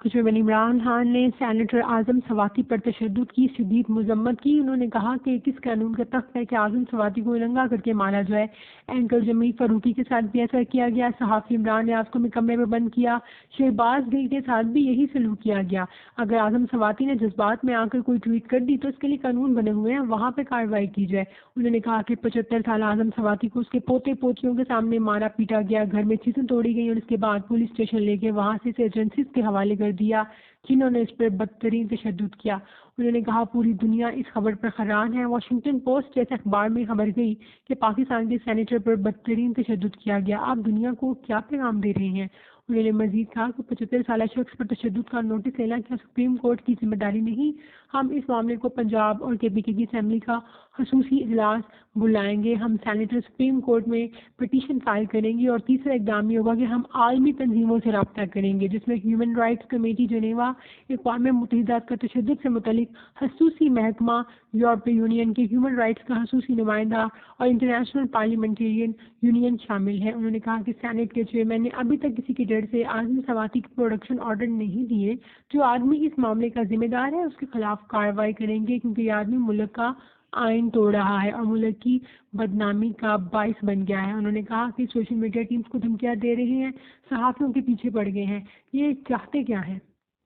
کچھ میں عمران خان نے سینیٹر اعظم سواتی پر تشدد کی شدید مذمت کی۔ انہوں نے کہا کہ کس قانون کا تخت ہے کہ اعظم سواتی کو ننگا کر کے مارا جائے۔ اینکر جمیل فاروقی کے ساتھ بھی ایسا کیا گیا، صحافی عمران نیاز کو کمرے میں بند کیا، شہباز گل کے ساتھ بھی یہی سلوک کیا گیا۔ اگر اعظم سواتی نے جذبات میں آ کر کوئی ٹویٹ کر دی تو اس کے لیے قانون بنے ہوئے ہیں، وہاں پہ کارروائی کی جائے۔ انہوں نے کہا کہ 75 سالہ اعظم سواتی کو اس کے پوتے پوتیوں کے سامنے مارا پیٹا گیا، گھر میں چیزیں توڑی گئی اور اس کے بعد پولیس اسٹیشن لے کے وہاں سے ایجنسیز کے حوالے کر دیا جنہوں نے اس پر بدترین تشدد کیا۔ انہوں نے کہا پوری دنیا اس خبر پر حیران ہے۔ واشنگٹن پوسٹ جیسے اخبار میں خبر گئی کہ پاکستان کے سینیٹر پر بدترین تشدد کیا گیا۔ آپ دنیا کو کیا پیغام دے رہے ہیں؟ انہوں نے مزید کہا کہ 75 سالہ شخص پر تشدد کا نوٹس لینا کیا سپریم کورٹ کی ذمہ داری نہیں؟ ہم اس معاملے کو پنجاب اور KPK کی اسمبلی کا خصوصی اجلاس بلائیں گے، ہم سینیٹر سپریم کورٹ میں پٹیشن فائل کریں گے، اور تیسرا اقدام یہ ہوگا کہ ہم عالمی تنظیموں سے رابطہ کریں گے جس میں ہیومن رائٹس کمیٹی جنیوا، اقوام متحدہ کا تشدد سے متعلق خصوصی محکمہ، یورپی یونین کے ہیومن رائٹس کا خصوصی نمائندہ اور انٹرنیشنل پارلیمنٹرین یونین شامل ہیں۔ انہوں نے کہا کہ سینیٹ کے چیئرمین نے ابھی تک کسی کی ڈر سے اعظم سواتی کی پروڈکشن آرڈر نہیں دیے۔ جو آدمی اس معاملے کا ذمہ دار ہے اس کے خلاف کارروائی کریں گے، کیونکہ یہ آدمی ملک کا آئین توڑ رہا ہے اور ملک کی بدنامی کا باعث بن گیا ہے۔ انہوں نے کہا کہ سوشل میڈیا ٹیمز کو دھمکیاں دے رہے ہیں، صحافیوں کے پیچھے پڑ گئے ہیں، یہ چاہتے کیا ہیں؟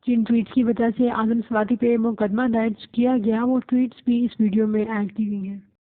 جن ٹویٹس کی وجہ سے اعظم سواتی پہ مقدمہ دائر کیا گیا وہ ٹویٹس بھی اس ویڈیو میں ایڈ کی گئی ہیں۔